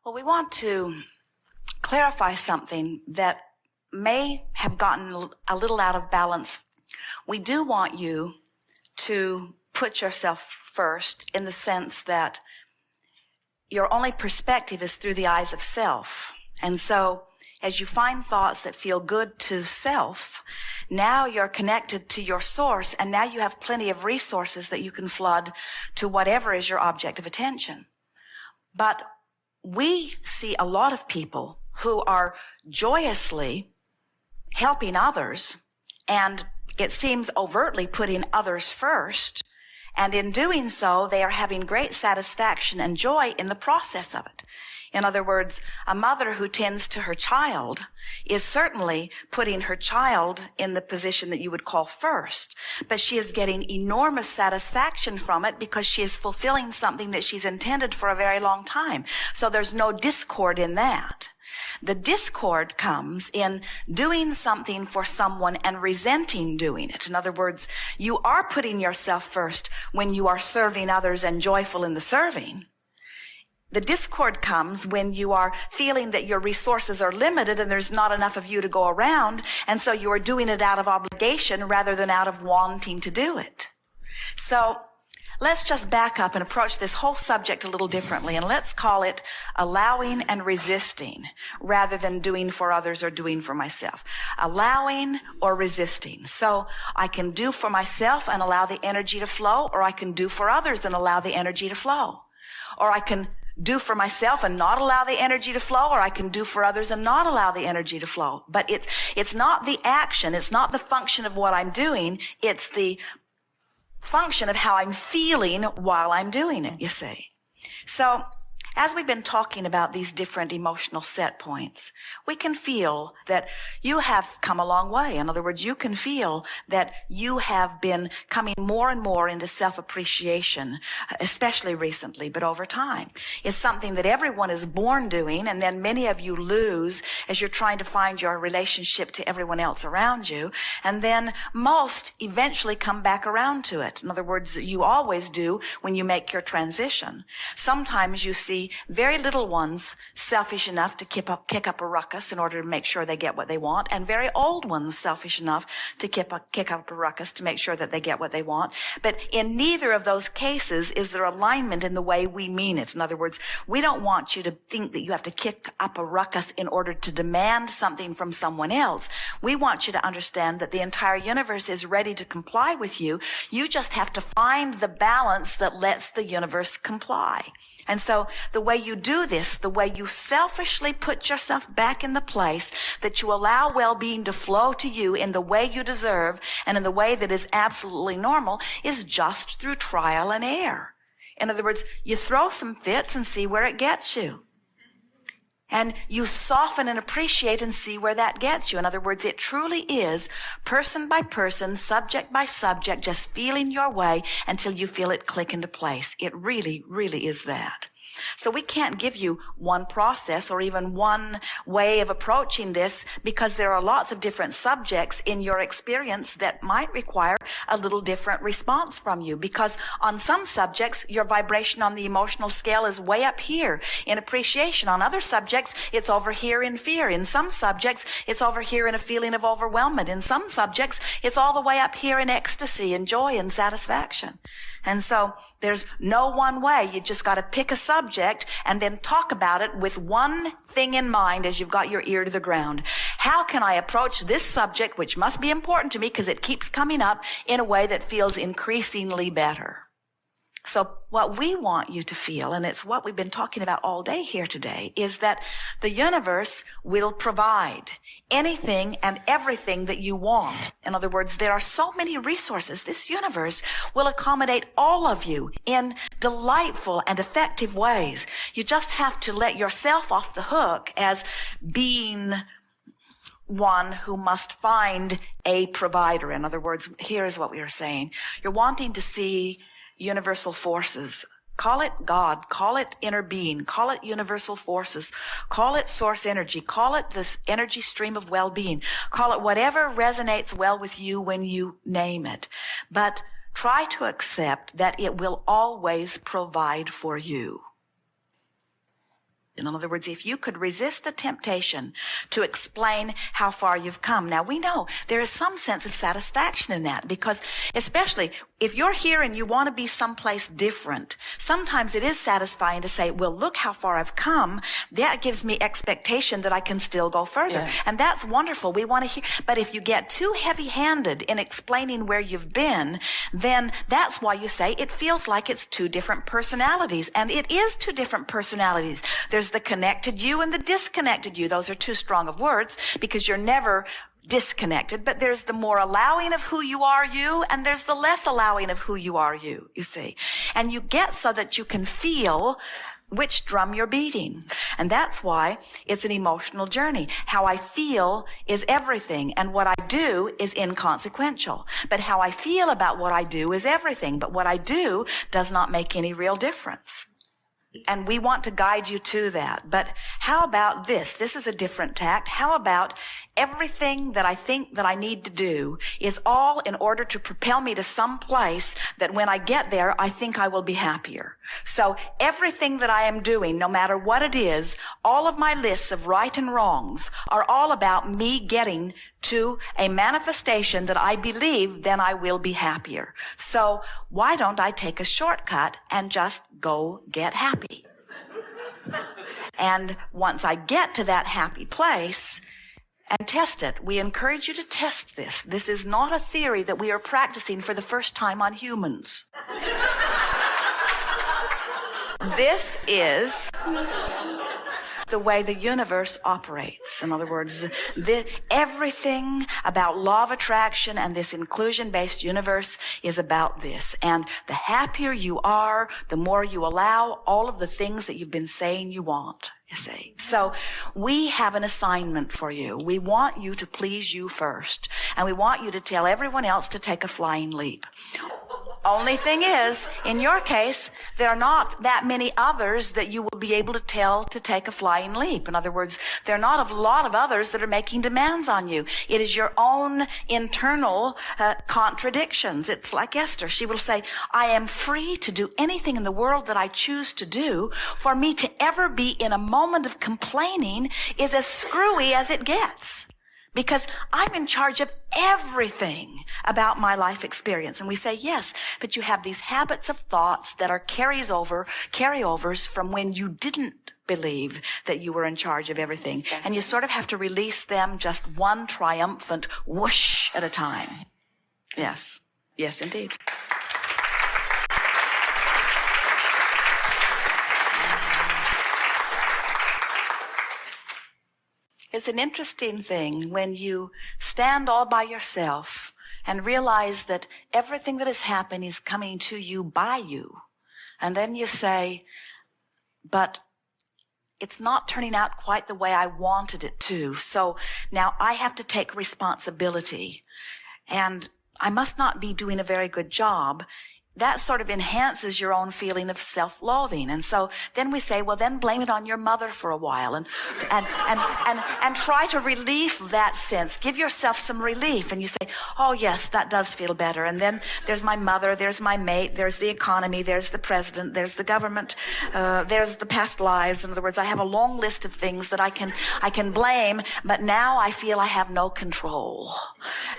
Well, we want to clarify something that may have gotten a little out of balance. We do want you to put yourself first in the sense that your only perspective is through the eyes of self. And so as you find thoughts that feel good to self, now you're connected to your source, and now you have plenty of resources that you can flood to whatever is your object of attention. But we see a lot of people who are joyously helping others, and it seems overtly putting others first. And in doing so, they are having great satisfaction and joy in the process of it. In other words, a mother who tends to her child is certainly putting her child in the position that you would call first, but she is getting enormous satisfaction from it because she is fulfilling something that she's intended for a very long time. So there's no discord in that. The discord comes in doing something for someone and resenting doing it. In other words, you are putting yourself first when you are serving others and joyful in the serving. The discord comes when you are feeling that your resources are limited and there's not enough of you to go around, and so you are doing it out of obligation rather than out of wanting to do it. So let's just back up and approach this whole subject a little differently, and let's call it allowing and resisting rather than doing for others or doing for myself. Allowing or resisting. So I can do for myself and allow the energy to flow, or I can do for others and allow the energy to flow. Or I can do for myself and not allow the energy to flow, or I can do for others and not allow the energy to flow. But it's not the action, it's not the function of what I'm doing, it's the function of how I'm feeling while I'm doing it, you see. So as we've been talking about these different emotional set points, we can feel that you have come a long way. In other words, you can feel that you have been coming more and more into self-appreciation, especially recently, but over time. It's something that everyone is born doing, and then many of you lose as you're trying to find your relationship to everyone else around you. And then most eventually come back around to it. In other words, you always do when you make your transition. Sometimes you see very little ones selfish enough to kick up a ruckus in order to make sure they get what they want, and very old ones selfish enough to kick up a ruckus to make sure that they get what they want. But in neither of those cases is there alignment in the way we mean it. In other words, we don't want you to think that you have to kick up a ruckus in order to demand something from someone else. We want you to understand that the entire universe is ready to comply with you. You just have to find the balance that lets the universe comply. And so the way you do this, the way you selfishly put yourself back in the place that you allow well-being to flow to you in the way you deserve and in the way that is absolutely normal, is just through trial and error. In other words, you throw some fits and see where it gets you. And you soften and appreciate and see where that gets you. In other words, it truly is person by person, subject by subject, just feeling your way until you feel it click into place. It really, really is that. So we can't give you one process or even one way of approaching this, because there are lots of different subjects in your experience that might require a little different response from you. Because on some subjects, your vibration on the emotional scale is way up here in appreciation. On other subjects, it's over here in fear. In some subjects, it's over here in a feeling of overwhelmment. In some subjects, it's all the way up here in ecstasy and joy and satisfaction. And so there's no one way. You just got to pick a subject and then talk about it with one thing in mind as you've got your ear to the ground. How can I approach this subject, which must be important to me because it keeps coming up, in a way that feels increasingly better? So what we want you to feel, and it's what we've been talking about all day here today, is that the universe will provide anything and everything that you want. In other words, there are so many resources. This universe will accommodate all of you in delightful and effective ways. You just have to let yourself off the hook as being one who must find a provider. In other words, here is what we are saying. You're wanting to see universal forces. Call it God, call it inner being, call it universal forces, call it source energy, call it this energy stream of well-being, call it whatever resonates well with you when you name it. But try to accept that it will always provide for you. In other words, if you could resist the temptation to explain how far you've come. Now, we know there is some sense of satisfaction in that, because especially if you're here and you want to be someplace different, sometimes it is satisfying to say, well, look how far I've come. That gives me expectation that I can still go further. Yeah. And that's wonderful. We want to hear. But if you get too heavy-handed in explaining where you've been, then that's why you say it feels like it's two different personalities. And it is two different personalities. There's the connected you and the disconnected you. Those are too strong of words because you're never disconnected, but there's the more allowing of who you are you, and there's the less allowing of who you are you see. And you get so that you can feel which drum you're beating. And that's why it's an emotional journey. How I feel is everything, and what I do is inconsequential. But how I feel about what I do is everything, but what I do does not make any real difference. And we want to guide you to that. But how about this? This is a different tact. How about everything that I think that I need to do is all in order to propel me to some place that when I get there, I think I will be happier. So everything that I am doing, no matter what it is, all of my lists of right and wrongs are all about me getting to a manifestation that I believe, then I will be happier. So why don't I take a shortcut and just go get happy? And once I get to that happy place and test it, we encourage you to test this. This is not a theory that we are practicing for the first time on humans. This is the way the universe operates. In other words, everything about law of attraction and this inclusion-based universe is about this. And the happier you are, the more you allow all of the things that you've been saying you want, you see. So we have an assignment for you. We want you to please you first. And we want you to tell everyone else to take a flying leap. Only thing is, in your case, there are not that many others that you will be able to tell to take a flying leap. In other words, there are not a lot of others that are making demands on you. It is your own internal contradictions. It's like Esther. She will say, I am free to do anything in the world that I choose to do. For me to ever be in a moment of complaining is as screwy as it gets. Because I'm in charge of everything about my life experience. And we say, yes, but you have these habits of thoughts that are carryovers from when you didn't believe that you were in charge of everything. Exactly. And you sort of have to release them just one triumphant whoosh at a time. Yes. Yes, indeed. It's an interesting thing when you stand all by yourself and realize that everything that has happened is coming to you by you. And then you say, but it's not turning out quite the way I wanted it to. So now I have to take responsibility. And I must not be doing a very good job. That sort of enhances your own feeling of self-loathing. And so then we say, well, then blame it on your mother for a while and try to relieve that sense. Give yourself some relief. And you say, oh, yes, that does feel better. And then there's my mother, there's my mate, there's the economy, there's the president, there's the government, there's the past lives. In other words, I have a long list of things that I can blame, but now I feel I have no control.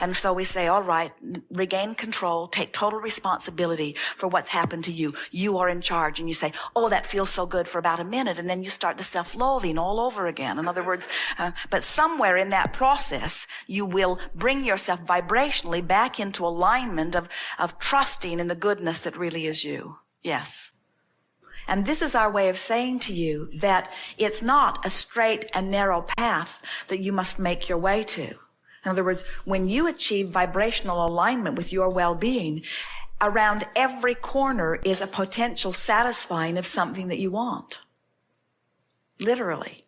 And so we say, all right, regain control, take total responsibility for what's happened to you. You are in charge. And you say, oh, that feels so good for about a minute. And then you start the self-loathing all over again. In other words, but somewhere in that process, you will bring yourself vibrationally back into alignment of trusting in the goodness that really is you. Yes. And this is our way of saying to you that it's not a straight and narrow path that you must make your way to. In other words, when you achieve vibrational alignment with your well-being, around every corner is a potential satisfying of something that you want. Literally.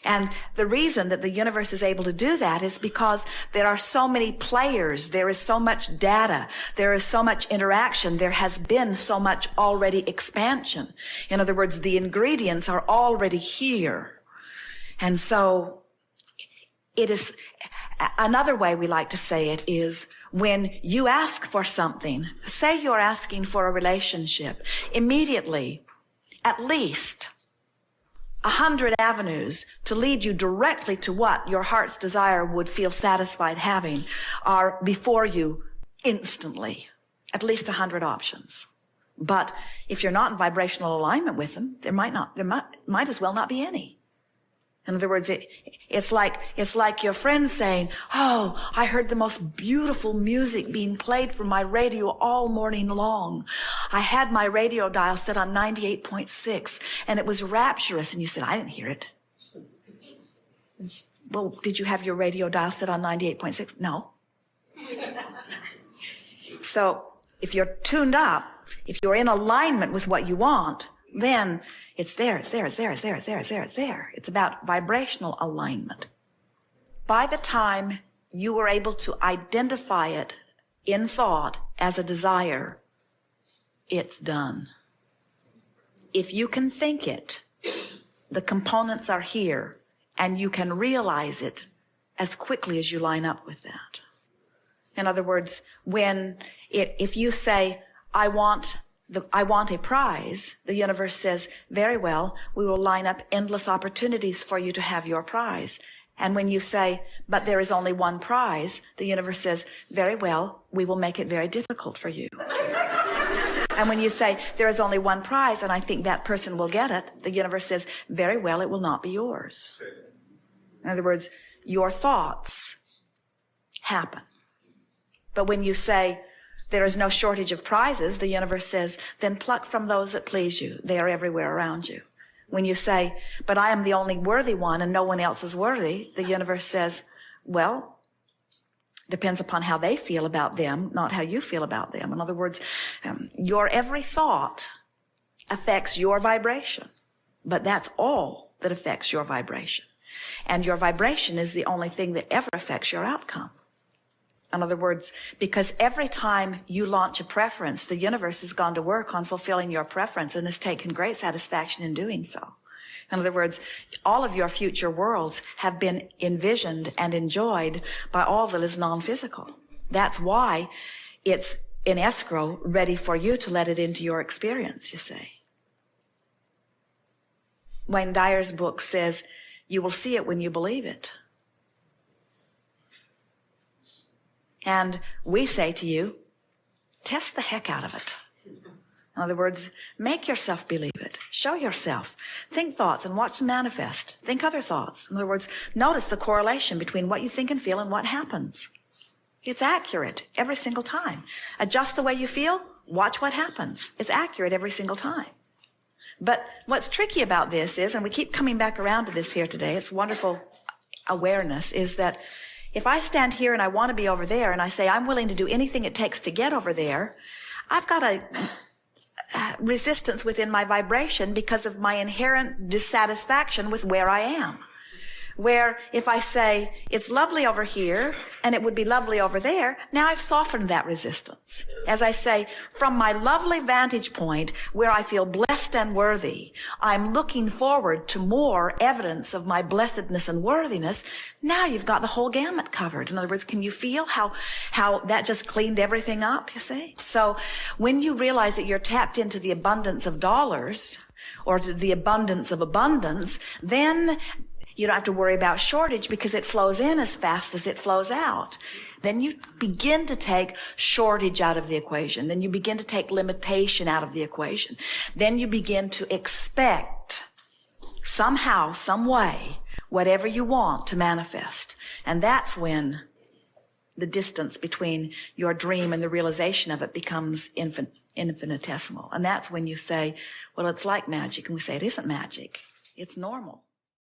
And the reason that the universe is able to do that is because there are so many players. There is so much data. There is so much interaction. There has been so much already expansion. In other words, the ingredients are already here. And so it is, another way we like to say it is, when you ask for something, say you're asking for a relationship, immediately, at least 100 avenues to lead you directly to what your heart's desire would feel satisfied having are before you instantly. At least 100 options. But if you're not in vibrational alignment with them, there might as well not be any. In other words, it's like your friend saying, oh, I heard the most beautiful music being played from my radio all morning long. I had my radio dial set on 98.6 and it was rapturous. And you said, I didn't hear it. Well, did you have your radio dial set on 98.6? No. So if you're tuned up, if you're in alignment with what you want, then it's there, it's there, it's there, it's there, it's there, it's there, it's there. It's about vibrational alignment. By the time you were able to identify it in thought as a desire, it's done. If you can think it, the components are here, and you can realize it as quickly as you line up with that. In other words, if you say, I want a prize, the universe says, very well, we will line up endless opportunities for you to have your prize. And when you say, but there is only one prize, the universe says, very well, we will make it very difficult for you. And when you say, there is only one prize and I think that person will get it, the universe says, very well, it will not be yours. In other words, your thoughts happen. But when you say, there is no shortage of prizes, the universe says, then pluck from those that please you. They are everywhere around you. When you say, but I am the only worthy one and no one else is worthy, the universe says, well, depends upon how they feel about them, not how you feel about them. In other words, your every thought affects your vibration, but that's all that affects your vibration. And your vibration is the only thing that ever affects your outcome. In other words, because every time you launch a preference, the universe has gone to work on fulfilling your preference and has taken great satisfaction in doing so. In other words, all of your future worlds have been envisioned and enjoyed by all that is non-physical. That's why it's in escrow, ready for you to let it into your experience, you see. Wayne Dyer's book says, you will see it when you believe it. And we say to you, test the heck out of it. In other words, make yourself believe it. Show yourself. Think thoughts and watch them manifest. Think other thoughts. In other words, notice the correlation between what you think and feel and what happens. It's accurate every single time. Adjust the way you feel, watch what happens. It's accurate every single time. But what's tricky about this is, and we keep coming back around to this here today, it's wonderful awareness, is that if I stand here and I want to be over there and I say I'm willing to do anything it takes to get over there, I've got a resistance within my vibration because of my inherent dissatisfaction with where I am. Where if I say it's lovely over here and it would be lovely over there, now I've softened that resistance. As I say, from my lovely vantage point where I feel blessed and worthy, I'm looking forward to more evidence of my blessedness and worthiness. Now you've got the whole gamut covered. In other words, can you feel how that just cleaned everything up, you see? So when you realize that you're tapped into the abundance of dollars or to the abundance of abundance, then you don't have to worry about shortage because it flows in as fast as it flows out. Then you begin to take shortage out of the equation. Then you begin to take limitation out of the equation. Then you begin to expect somehow, some way, whatever you want to manifest. And that's when the distance between your dream and the realization of it becomes infinitesimal. And that's when you say, well, it's like magic. And we say, it isn't magic. It's normal.